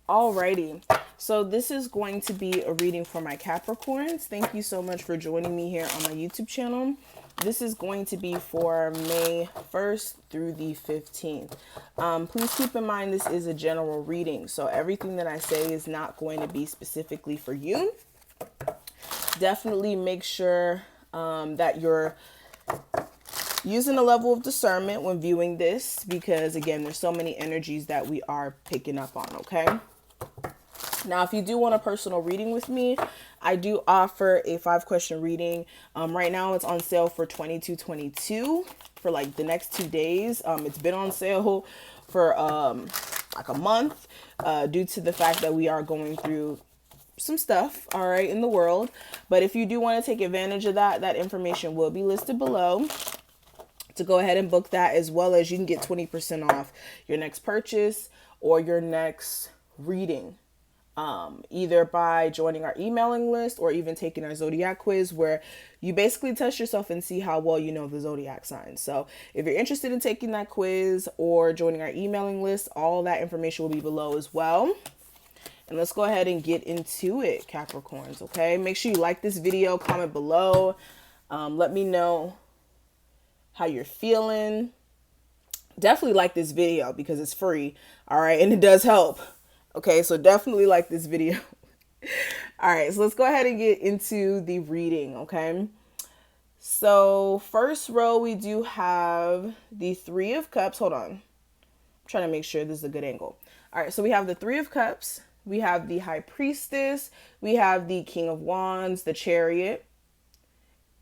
Alrighty, so this is going to be a reading for my Capricorns. Thank you so much for joining me here on my YouTube channel. This is going to be for May 1st through the 15th. Please keep in mind this is a general reading, so everything that I say is not going to be specifically for you. Definitely make sure that you're using a level of discernment when viewing this, because again, there's so many energies that we are picking up on, okay? Now, if you do want a personal reading with me, I do offer a 5-question reading. Right now it's on sale for $22.22 for like the next 2 days. It's been on sale for like a month due to the fact that we are going through some stuff, all right, in the world. But if you do want to take advantage of that, that information will be listed below to go ahead and book that, as well as you can get 20% off your next purchase or your next reading. Either by joining our emailing list or even taking our zodiac quiz, where you basically test yourself and see how well you know the zodiac signs. So if you're interested in taking that quiz or joining our emailing list, all that information will be below as well. And let's go ahead and get into it, Capricorns, okay? Make sure you like this video, comment below. Let me know how you're feeling. Definitely like this video because it's free, all right? And it does help. Okay, so definitely like this video. All right, so let's go ahead and get into the reading, okay? So first row, we do have the Three of Cups. Hold on. I'm trying to make sure this is a good angle. All right, so we have the Three of Cups. We have the High Priestess. We have the King of Wands, the Chariot.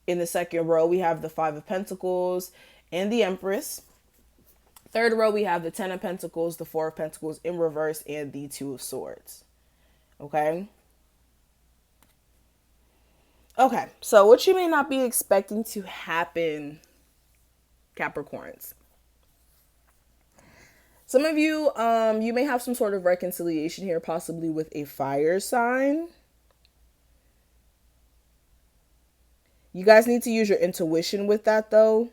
In the second row, we have the Five of Pentacles and the Empress. Third row, we have the Ten of Pentacles, the Four of Pentacles in reverse, and the Two of Swords. Okay? Okay, so what you may not be expecting to happen, Capricorns. Some of you, you may have some sort of reconciliation here, possibly with a fire sign. You guys need to use your intuition with that, though.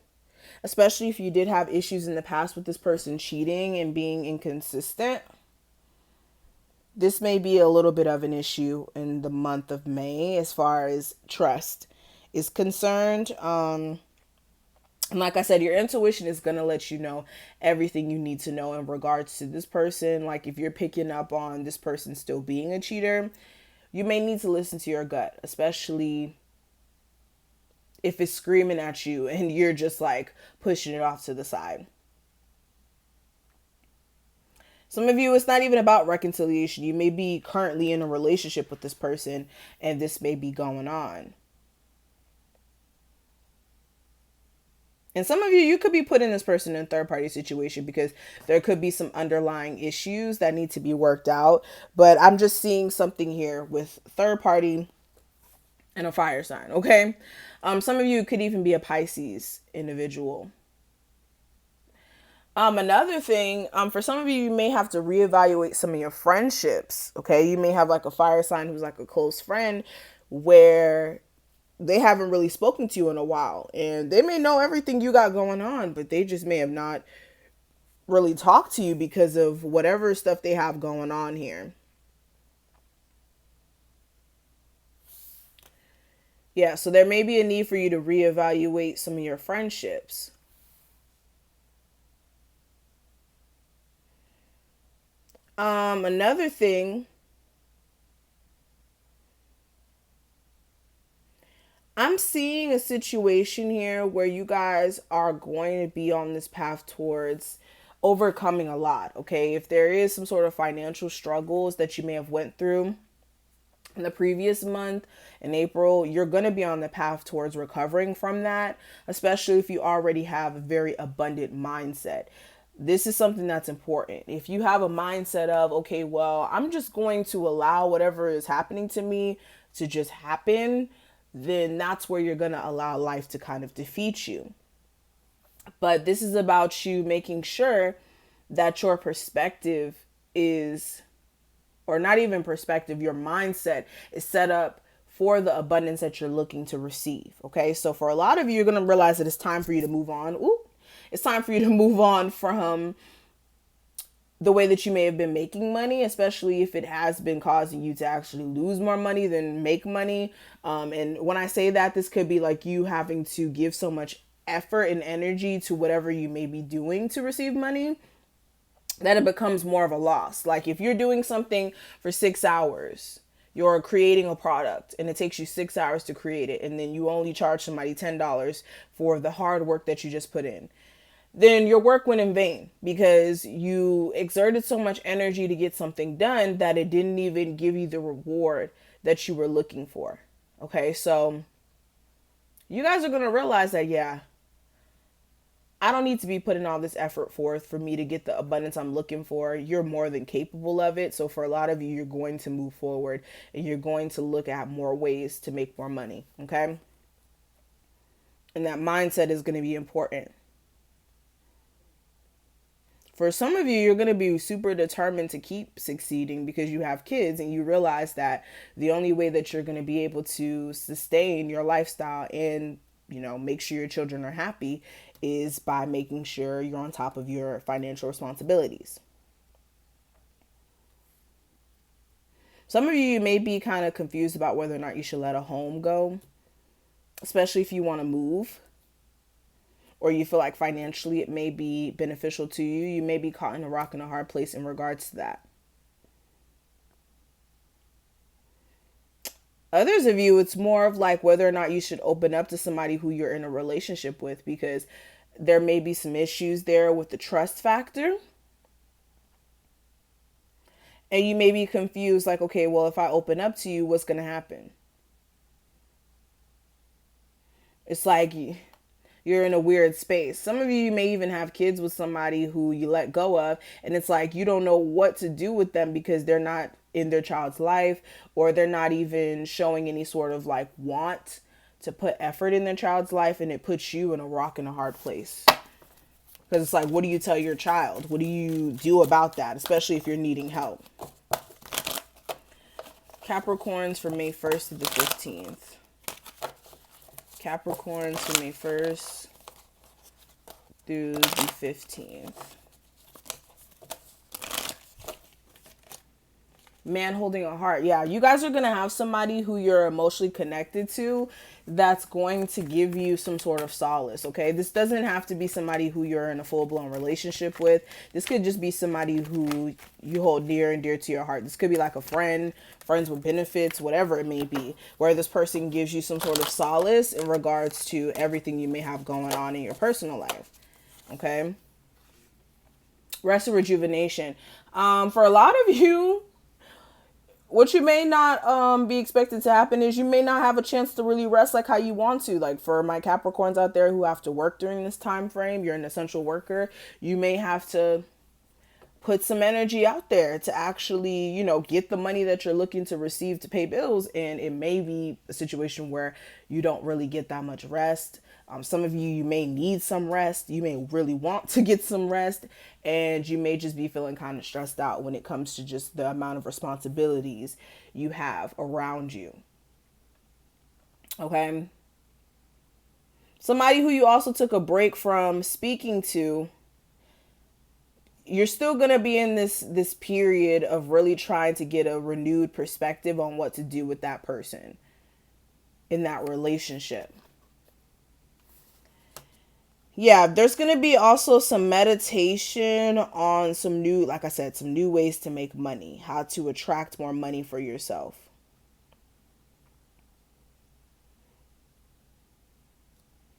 Especially if you did have issues in the past with this person cheating and being inconsistent. This may be a little bit of an issue in the month of May as far as trust is concerned. And like I said, your intuition is going to let you know everything you need to know in regards to this person. Like if you're picking up on this person still being a cheater, you may need to listen to your gut, especially if it's screaming at you and you're just like pushing it off to the side. Some of you, it's not even about reconciliation. You may be currently in a relationship with this person and this may be going on. And some of you, you could be putting this person in a third-party situation because there could be some underlying issues that need to be worked out. But I'm just seeing something here with third-party and a fire sign, okay? Some of you could even be a Pisces individual. Another thing, for some of you, you may have to reevaluate some of your friendships, okay? You may have like a fire sign who's like a close friend where they haven't really spoken to you in a while. And they may know everything you got going on, but they just may have not really talked to you because of whatever stuff they have going on here. Yeah, so there may be a need for you to reevaluate some of your friendships. Another thing, I'm seeing a situation here where you guys are going to be on this path towards overcoming a lot, okay? If there is some sort of financial struggles that you may have went through in the previous month, in April, you're going to be on the path towards recovering from that, especially if you already have a very abundant mindset. This is something that's important. If you have a mindset of, okay, well, I'm just going to allow whatever is happening to me to just happen, then that's where you're going to allow life to kind of defeat you. But this is about you making sure that your perspective is, or not even perspective, your mindset is set up for the abundance that you're looking to receive. Okay, so for a lot of you, you're going to realize that it's time for you to move on. It's time for you to move on from the way that you may have been making money, especially if it has been causing you to actually lose more money than make money. And when I say that, this could be like you having to give so much effort and energy to whatever you may be doing to receive money that it becomes more of a loss. Like if you're doing something for 6 hours, you're creating a product and it takes you 6 hours to create it, and then you only charge somebody $10 for the hard work that you just put in, then your work went in vain because you exerted so much energy to get something done that it didn't even give you the reward that you were looking for. Okay, so you guys are going to realize that, yeah, I don't need to be putting all this effort forth for me to get the abundance I'm looking for. You're more than capable of it. So for a lot of you, you're going to move forward and you're going to look at more ways to make more money. Okay. And that mindset is going to be important. For some of you, you're going to be super determined to keep succeeding because you have kids and you realize that the only way that you're going to be able to sustain your lifestyle and, make sure your children are happy is by making sure you're on top of your financial responsibilities. Some of you may be kind of confused about whether or not you should let a home go, especially if you want to move or you feel like financially it may be beneficial to you. You may be caught in a rock and a hard place in regards to that. Others of you, it's more of like whether or not you should open up to somebody who you're in a relationship with, because there may be some issues there with the trust factor. And you may be confused like, okay, well, if I open up to you, what's going to happen? It's like you're in a weird space. Some of you may even have kids with somebody who you let go of, and it's like you don't know what to do with them because they're not in their child's life, or they're not even showing any sort of like want to put effort in their child's life, and it puts you in a rock and a hard place. Because it's like, what do you tell your child? What do you do about that, especially if you're needing help? Capricorns for May 1st to the 15th. Capricorns from May 1st through the 15th. Man holding a heart. Yeah, you guys are going to have somebody who you're emotionally connected to that's going to give you some sort of solace, okay? This doesn't have to be somebody who you're in a full-blown relationship with. This could just be somebody who you hold near and dear to your heart. This could be like a friend, friends with benefits, whatever it may be, where this person gives you some sort of solace in regards to everything you may have going on in your personal life, okay? Rest and rejuvenation. For a lot of you, what you may not be expected to happen is you may not have a chance to really rest like how you want to. Like for my Capricorns out there who have to work during this time frame, you're an essential worker. You may have to put some energy out there to actually, get the money that you're looking to receive to pay bills. And it may be a situation where you don't really get that much rest. Some of you may need some rest. You may really want to get some rest, and you may just be feeling kind of stressed out when it comes to just the amount of responsibilities you have around you. Okay. Somebody who you also took a break from speaking to, you're still going to be in this period of really trying to get a renewed perspective on what to do with that person in that relationship. Yeah, there's going to be also some meditation on some new, like I said, some new ways to make money, how to attract more money for yourself.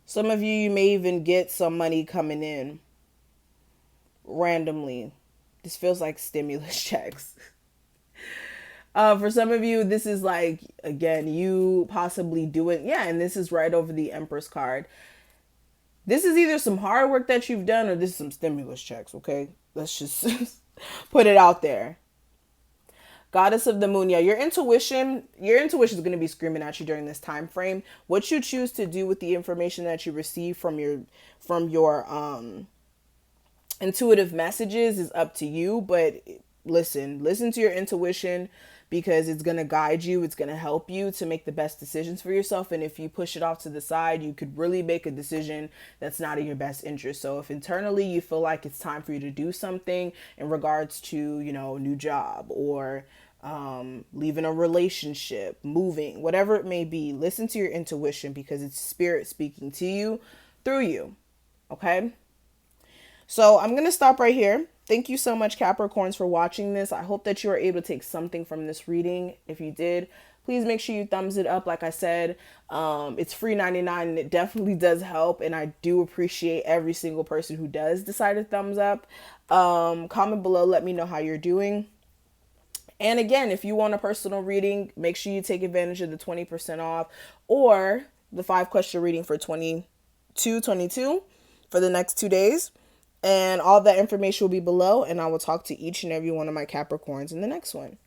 Some of you may even get some money coming in randomly. This feels like stimulus checks. For some of you, this is like, again, you possibly do it. Yeah, and this is right over the Empress card. This is either some hard work that you've done or this is some stimulus checks, okay? Let's just put it out there. Goddess of the Moon. Yeah, your intuition is going to be screaming at you during this time frame. What you choose to do with the information that you receive from your intuitive messages is up to you, but listen to your intuition, because it's going to guide you. It's going to help you to make the best decisions for yourself. And if you push it off to the side, you could really make a decision that's not in your best interest. So if internally you feel like it's time for you to do something in regards to, a new job, or leaving a relationship, moving, whatever it may be, listen to your intuition, because it's spirit speaking to you through you. Okay? So I'm going to stop right here. Thank you so much, Capricorns, for watching this. I hope that you are able to take something from this reading. If you did, please make sure you thumbs it up. Like I said, it's free 99 and it definitely does help. And I do appreciate every single person who does decide to thumbs up. Comment below, let me know how you're doing. And again, if you want a personal reading, make sure you take advantage of the 20% off or the 5-question reading for 22 for the next 2 days. And all that information will be below, and I will talk to each and every one of my Capricorns in the next one.